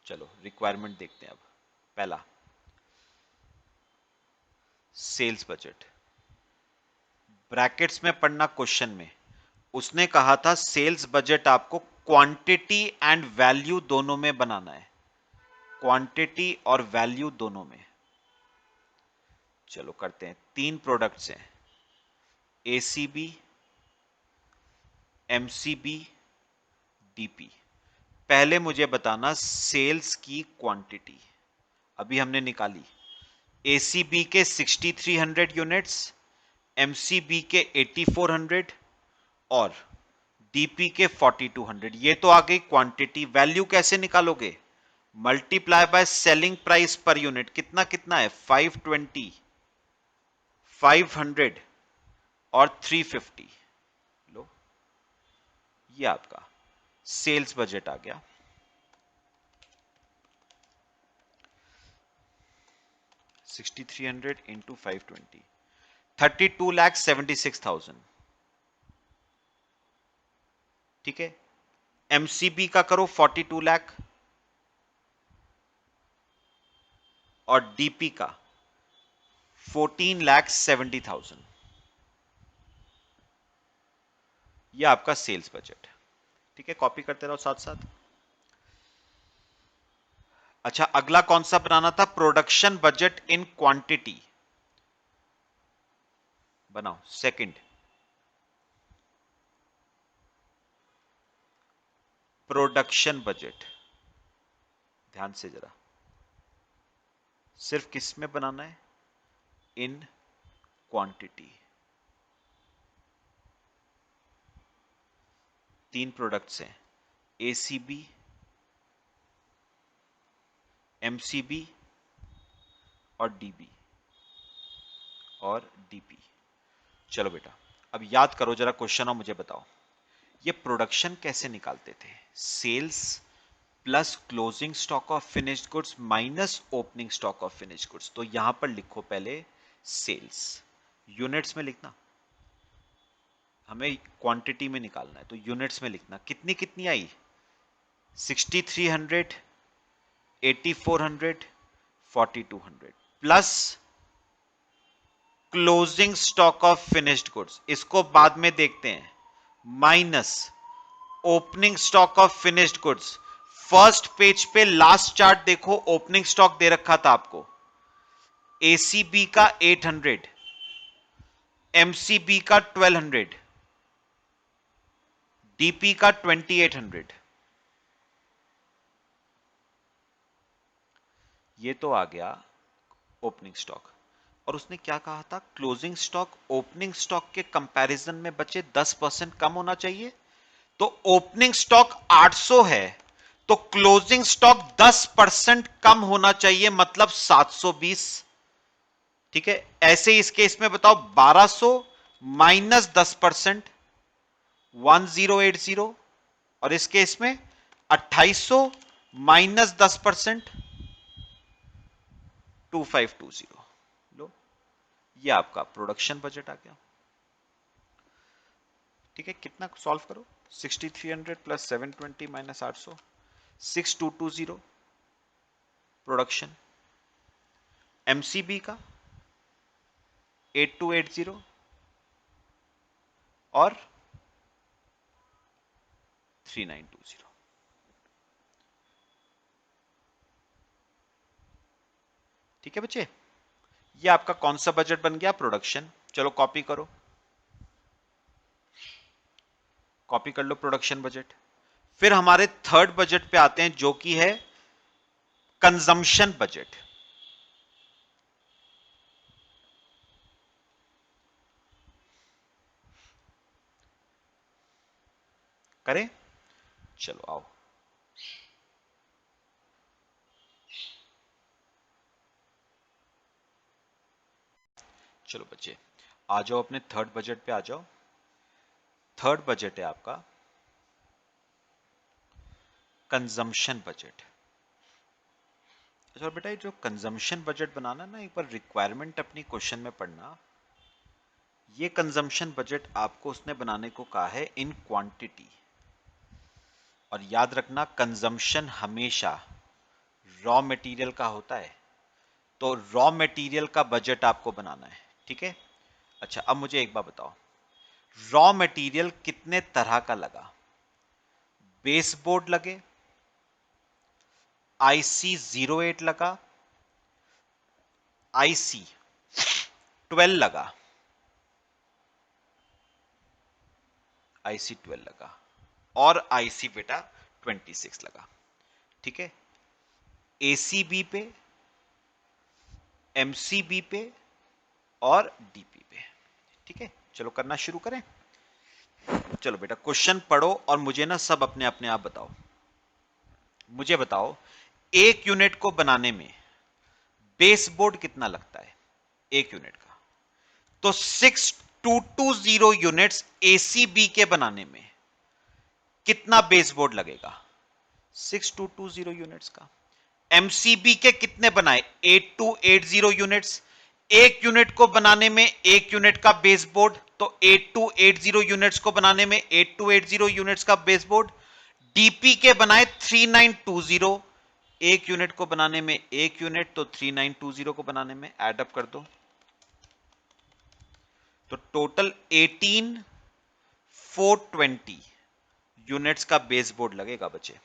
चलो रिक्वायरमेंट देखते हैं। अब पहला सेल्स बजट, ब्रैकेट्स में पढ़ना क्वेश्चन में। उसने कहा था सेल्स बजट आपको क्वांटिटी एंड वैल्यू दोनों में बनाना है, क्वांटिटी और वैल्यू दोनों में। चलो करते हैं। 3 प्रोडक्ट्स हैं, एसीबी, एमसीबी, डीपी। पहले मुझे बताना सेल्स की क्वांटिटी। अभी हमने निकाली एसीबी के 6300 यूनिट्स, एमसीबी के 8400 और डीपी के 4200। ये तो आ गई क्वांटिटी। वैल्यू कैसे निकालोगे? Multiply by selling price per unit. कितना कितना है? 520, 500 और 350। लो ये आपका सेल्स बजट आ गया। 6300 इंटू 520, 32,76,000। ठीक है। एमसीबी का करो 42 लाख और डीपी का 14,70,000। ये आपका सेल्स बजट। ठीक है, कॉपी करते रहो साथ साथ। अच्छा अगला कौन सा बनाना था? Production budget in quantity. बनाओ सेकंड। प्रोडक्शन बजट ध्यान से जरा, सिर्फ किस में बनाना है? In quantity. 3 प्रोडक्ट्स हैं, एसीबी, एमसीबी और डीबी और डीपी। चलो बेटा अब याद करो जरा क्वेश्चन और मुझे बताओ ये प्रोडक्शन कैसे निकालते थे? Sales plus closing stock of finished goods minus opening stock of finished goods. तो यहां पर लिखो पहले सेल्स, यूनिट्स में लिखना, हमें क्वांटिटी में निकालना है तो यूनिट्स में लिखना। कितनी कितनी आई? 6300, 8400, 4200 plus closing stock of finished goods, इसको बाद में देखते हैं, minus opening stock of finished goods. First page पे लास्ट चार्ट देखो, ओपनिंग स्टॉक दे रखा था आपको एसीबी का 800, एमसीबी का 1200, डीपी का 2800। ये तो आ गया ओपनिंग स्टॉक। और उसने क्या कहा था? क्लोजिंग स्टॉक ओपनिंग स्टॉक के कंपैरिजन में बचे 10% कम होना चाहिए। तो ओपनिंग स्टॉक 800 है तो क्लोजिंग स्टॉक 10% कम होना चाहिए, मतलब 720। ठीक है, ऐसे ही इस केस में बताओ 1200 माइनस 10% 1080, और इस केस में 2800 माइनस 10% 2520। लो ये आपका प्रोडक्शन बजट आ गया। ठीक है, कितना सॉल्व करो? 6300 प्लस 720 माइनस 800, 6220 प्रोडक्शन। एमसीबी का 8280 और 3920। ठीक है बच्चे, ये आपका कौन सा बजट बन गया? प्रोडक्शन। चलो कॉपी करो, कॉपी कर लो प्रोडक्शन बजट। फिर हमारे थर्ड बजट पे आते हैं जो कि है कंजम्पशन बजट। करें? चलो आओ, चलो बच्चे आ जाओ, अपने थर्ड बजट पे आ जाओ। थर्ड बजट है आपका कंजम्पशन बजट। अच्छा बेटा, ये जो कंजम्पशन बजट बनाना ना, एक बार रिक्वायरमेंट अपनी क्वेश्चन में पढ़ना। ये कंजम्पशन बजट आपको उसने बनाने को कहा है इन क्वांटिटी, और याद रखना कंजम्पशन हमेशा रॉ मटेरियल का होता है, तो रॉ मटेरियल का बजट आपको बनाना है। ठीक है? अच्छा, अब मुझे एक बात बताओ, रॉ मटेरियल कितने तरह का लगा? बेस बोर्ड लगे, IC08 लगा, IC12 लगा, IC12 लगा, और IC बेटा 26 लगा। ठीक है? ACB पे, MCB पे और DP पे। ठीक है, चलो करना शुरू करें। चलो बेटा क्वेश्चन पढ़ो और मुझे ना सब अपने अपने आप बताओ। मुझे बताओ, एक यूनिट को बनाने में बेस बोर्ड कितना लगता है एक यूनिट का? तो 6220 यूनिट्स ACB के बनाने में कितना बेस बोर्ड लगेगा? 6220 यूनिट्स का। MCB के कितने बनाए? 8280 यूनिट्स। एक यूनिट को बनाने में एक यूनिट का बेस बोर्ड, तो 8280 यूनिट्स को बनाने में 8280 यूनिट्स का बेस बोर्ड। डीपी के बनाए 3920, एक यूनिट को बनाने में एक यूनिट, तो 3920 को बनाने में एड अप कर दो, तो टोटल 18420 यूनिट्स का बेस बोर्ड लगेगा बच्चे।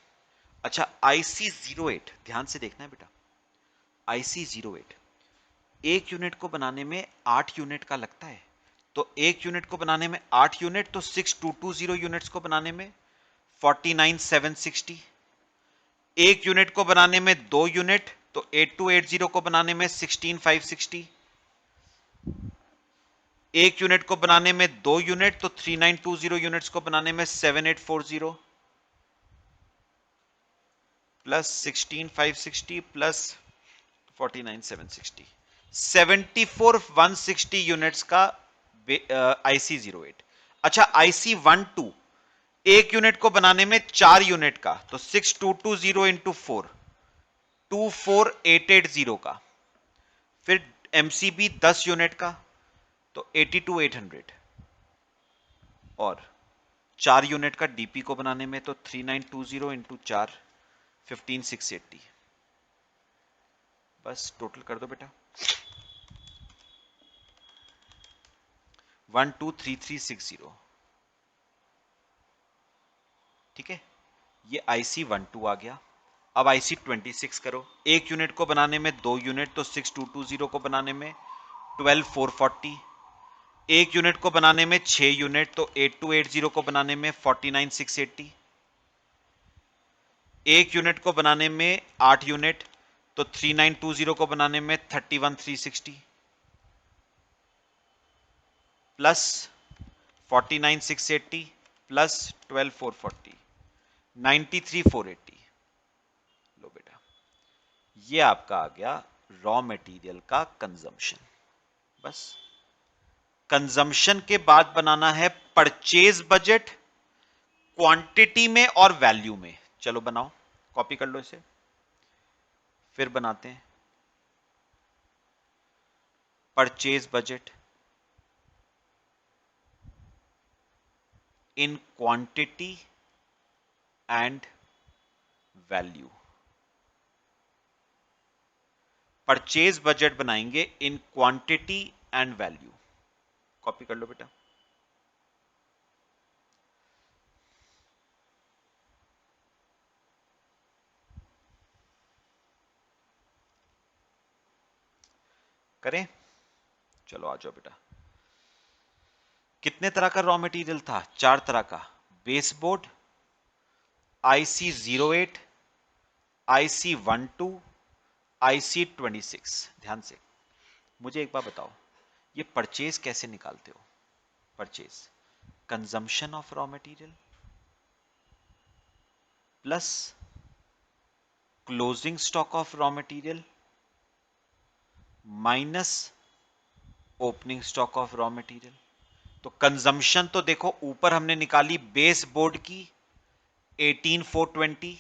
अच्छा, IC08 ध्यान से देखना है बेटा, IC08 एक यूनिट को बनाने में 8 यूनिट का लगता है, तो एक यूनिट को बनाने में 8 यूनिट, तो 6220 यूनिट्स को बनाने में 49760। एक यूनिट को बनाने में 2 यूनिट, तो 8280 को बनाने में 16560। एक यूनिट को बनाने में 2 यूनिट, तो 3920 यूनिट्स को बनाने में 7840 प्लस 16560 प्लस 49760, 74160 यूनिट्स का IC08। अच्छा, IC12 एक यूनिट को बनाने में 4 यूनिट का, तो 6220 इंटू 4, 24880 का। फिर MCB 10 यूनिट का, तो 82800, और 4 यूनिट का DP को बनाने में, तो 3920 इंटू 4, 15680। बस टोटल कर दो बेटा, 123360। ठीक है, ये IC12 आ गया। अब IC26 करो। एक यूनिट को बनाने में 2 यूनिट, तो 6220 को बनाने में 12440। एक यूनिट को बनाने में 6 यूनिट, तो 8280 को बनाने में 49680। एक यूनिट को बनाने में 8 यूनिट, तो 3920 को बनाने में 31360 प्लस 49680 प्लस 12440, 93480। लो बेटा, ये आपका आ गया रॉ मटेरियल का कंजम्पशन। बस कंजम्पशन के बाद बनाना है परचेज बजट, क्वांटिटी में और वैल्यू में। चलो बनाओ, कॉपी कर लो इसे, फिर बनाते हैं purchase budget in quantity and value. Purchase budget बनाएंगे in quantity and value. Copy कर लो बेटा। करें? चलो आ जाओ बेटा। कितने तरह का रॉ मटेरियल था? 4 तरह का। Base board, IC08, IC12, IC26। ध्यान से मुझे एक बार बताओ, ये परचेज कैसे निकालते हो? Purchase consumption of raw material plus closing stock of raw material minus opening stock of raw material. तो कंजम्पशन तो देखो ऊपर हमने निकाली बेस बोर्ड की 18420,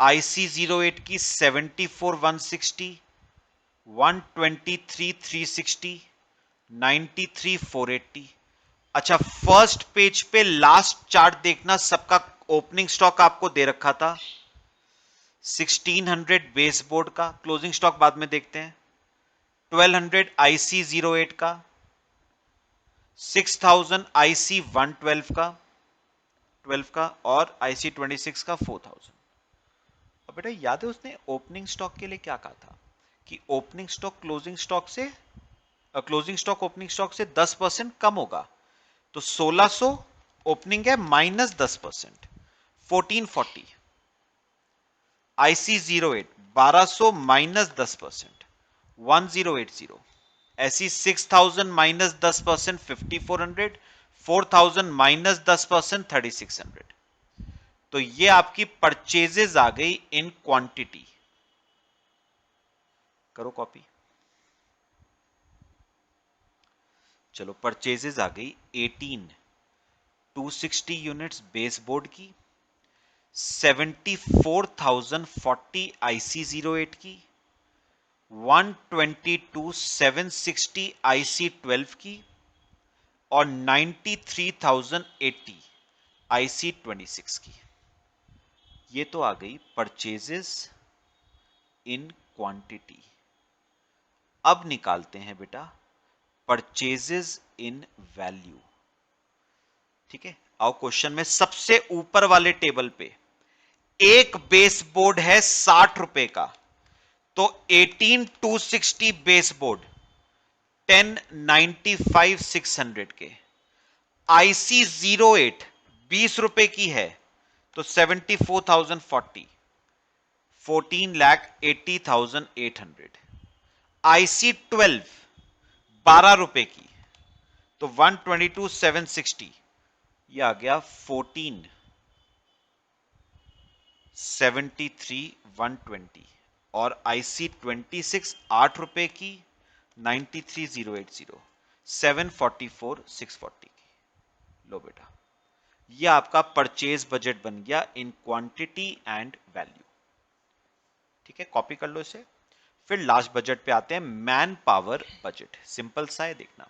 IC08 की 74160, 123,360, 93,480। अच्छा, फर्स्ट पेज पे लास्ट चार्ट देखना, सबका ओपनिंग स्टॉक आपको दे रखा था 1600 बेस बोर्ड का, क्लोजिंग स्टॉक बाद में देखते हैं, 1200 IC08 का, 6000 IC112 का 12 का, और IC26 का 4000। अब बेटा याद है उसने ओपनिंग स्टॉक के लिए क्या कहा था कि ओपनिंग स्टॉक क्लोजिंग स्टॉक से, क्लोजिंग स्टॉक ओपनिंग स्टॉक से 10% कम होगा। तो 1600 ओपनिंग है माइनस 10%, 1440। IC08 1200 minus 10%, 1080। ऐसी 6000 माइनस 10% 5400, 4000 माइनस 10% 3600। तो ये आपकी परचेजेज आ गई इन क्वांटिटी। करो कॉपी। चलो परचेजेज आ गई 260 यूनिट्स बेस बोर्ड की, 74,040 IC08 की, 122,760 IC12 की, और 93,080 IC26 की। ये तो आ गई परचेजेस इन क्वांटिटी। अब निकालते हैं बेटा परचेजेस इन वैल्यू। ठीक है, आओ क्वेश्चन में सबसे ऊपर वाले टेबल पे एक बेस बोर्ड है 60 रुपए का, तो 18,260 बेस बोर्ड 10,95,600 के। IC08 20 रुपए की है तो 74,040, 14,80,800। IC12 12 रुपए की तो 122,760, ये आ गया 14,73,120। और IC26 8 रुपए की 93,080, 744,640 की। लो बेटा, ये आपका परचेज बजट बन गया इन क्वांटिटी एंड वैल्यू। ठीक है, कॉपी कर लो इसे। फिर लास्ट बजट पे आते हैं, मैन पावर बजट। सिंपल सा है, देखना।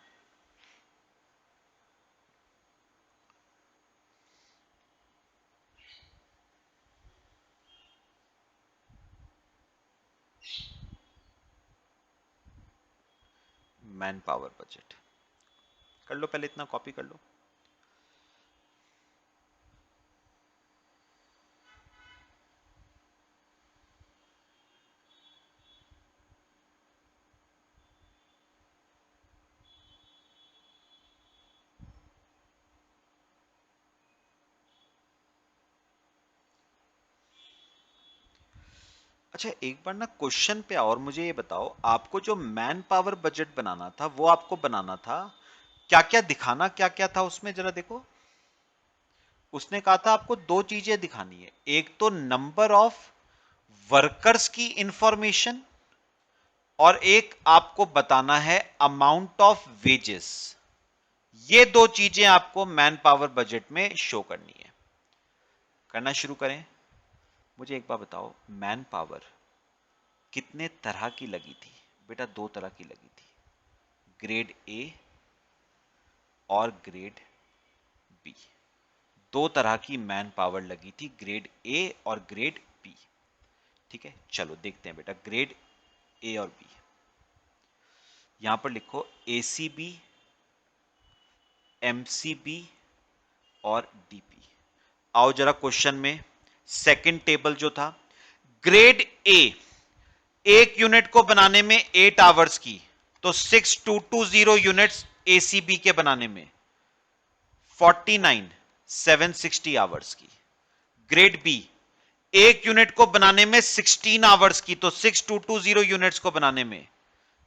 मैन पावर बजट कर लो, पहले इतना कॉपी कर लो। अच्छा, एक बार ना क्वेश्चन पे और मुझे ये बताओ, आपको जो मैन पावर बजट बनाना था वो आपको बनाना था, क्या क्या दिखाना क्या क्या था उसमें, जरा देखो। उसने कहा था आपको दो चीजें दिखानी है, एक तो नंबर ऑफ वर्कर्स की इंफॉर्मेशन, और एक आपको बताना है अमाउंट ऑफ वेजेस। ये दो चीजें आपको मैन पावर बजट में शो करनी है। करना शुरू करें। मुझे एक बार बताओ, मैन पावर कितने तरह की लगी थी? बेटा दो तरह की लगी थी, ग्रेड ए और ग्रेड बी। दो तरह की मैन पावर लगी थी, ग्रेड ए और ग्रेड बी। ठीक है, चलो देखते हैं बेटा ग्रेड ए और बी। यहां पर लिखो एसीबी, एमसीबी और डीपी। आओ जरा क्वेश्चन में सेकंड टेबल जो था, ग्रेड ए एक यूनिट को बनाने में 8 आवर्स की, तो 6220 यूनिट्स एसीबी के बनाने में 49,760 आवर्स की। ग्रेड बी एक यूनिट को बनाने में 16 आवर्स की, तो 6220 यूनिट्स को बनाने में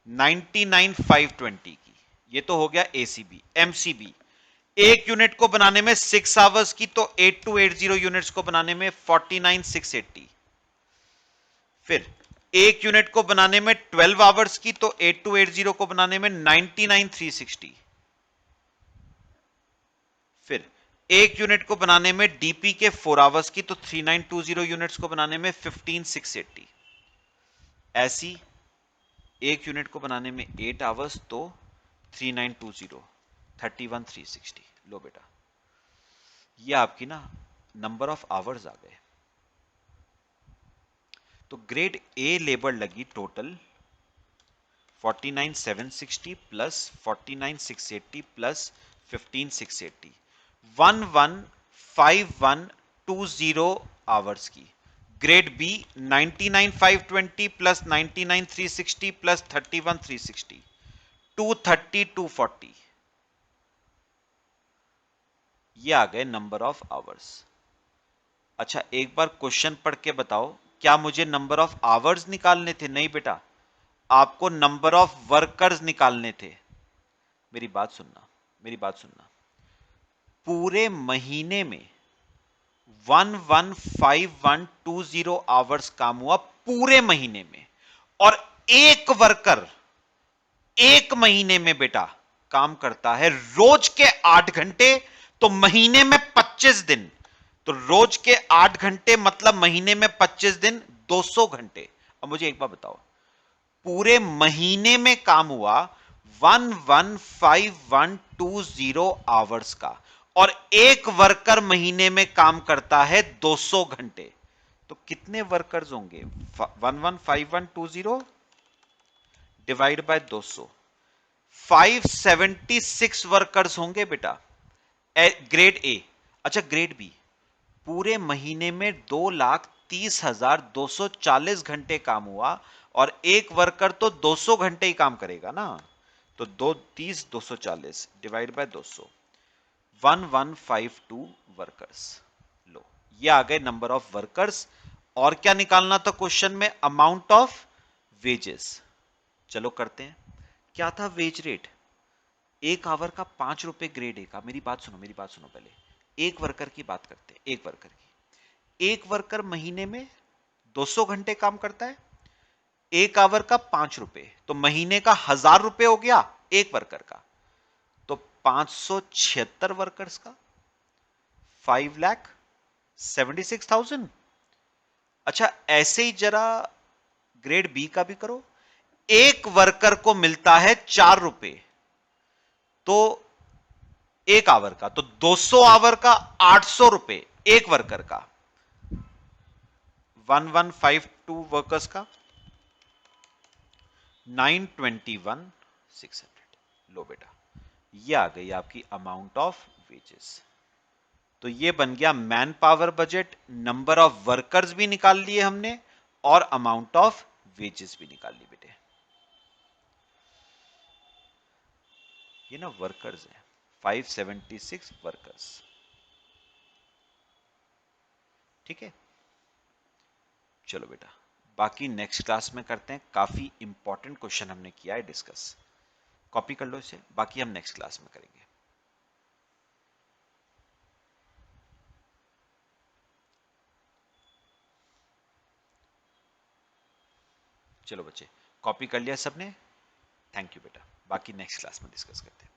99,520 की। ये तो हो गया एसीबी। एमसीबी एक यूनिट को बनाने में 6 आवर्स की, तो 8280 यूनिट्स को बनाने में 49,680। फिर एक यूनिट को बनाने में 12 आवर्स की, तो 8280 को बनाने में 99,360। फिर एक यूनिट को बनाने में डीपी के 4 आवर्स की, तो 3920 यूनिट्स को बनाने में 15,680। ऐसी एक यूनिट को बनाने में 8 आवर्स, तो 3920 31,360। लो बेटा, ये आपकी ना नंबर ऑफ आवर्स आ गए। तो ग्रेड ए लेबर लगी टोटल 49,760 प्लस 49,680 प्लस 15,680, 11,5120 आवर्स की। Grade B 99,520 plus 99,360 plus 31,360, 230,240। ये आ गए नंबर ऑफ आवर्स। अच्छा, एक बार क्वेश्चन पढ़ के बताओ, क्या मुझे नंबर ऑफ आवर्स निकालने थे? नहीं बेटा, आपको नंबर ऑफ वर्कर्स निकालने थे। मेरी बात सुनना, मेरी बात सुनना। पूरे महीने में 115120 आवर्स काम हुआ पूरे महीने में, और एक वर्कर एक महीने में बेटा काम करता है रोज के 8 घंटे, तो महीने में 25 दिन। तो रोज के 8 घंटे मतलब महीने में 25 दिन, 200 घंटे। अब मुझे एक बात बताओ, पूरे महीने में काम हुआ 115120 आवर्स का, और एक वर्कर महीने में काम करता है 200 घंटे, तो कितने वर्कर्स होंगे? 115120 डिवाइड बाय 200, 576 वर्कर्स होंगे बेटा। Grade A. अच्छा, ग्रेड बी पूरे महीने में 2,30,240 घंटे काम हुआ, और एक वर्कर तो 200 घंटे ही काम करेगा ना, तो 230,240 डिवाइड बाय 200, 1152 वर्कर्स। लो, ये आ गए नंबर ऑफ वर्कर्स। और क्या निकालना था क्वेश्चन में? Amount of wages. चलो करते हैं। क्या था वेज रेट? एक आवर का 5 रुपए ग्रेड ए का। मेरी बात सुनो, मेरी बात सुनो पहले। एक वर्कर की बात करते हैं, एक वर्कर की। एक वर्कर महीने में 200 घंटे काम करता है, एक आवर का 5 रुपए, तो महीने का 1,000 रुपए हो गया एक वर्कर का, तो 576 वर्कर्स का 5,76,000। अच्छा, ऐसे ही जरा ग्रेड बी का भी करो। एक वर्कर को मिलता है 4 रुपए, तो एक आवर का, तो 200 आवर का 800 रुपए एक वर्कर का, 1152 वर्कर्स का 921,600। लो बेटा, ये आ गई आपकी अमाउंट ऑफ वेजेस। तो ये बन गया man power budget, number of workers भी निकाल लिए हमने, और अमाउंट ऑफ वेजेस भी निकाल ली बेटे। ये ना वर्कर्स है, 576 वर्कर्स। ठीक है, चलो बेटा, बाकी नेक्स्ट क्लास में करते हैं। काफी इंपॉर्टेंट क्वेश्चन हमने किया है डिस्कस। कॉपी कर लो इसे, बाकी हम नेक्स्ट क्लास में करेंगे। चलो बच्चे, कॉपी कर लिया सबने? थैंक यू बेटा, बाकी नेक्स्ट क्लास में डिस्कस करते हैं।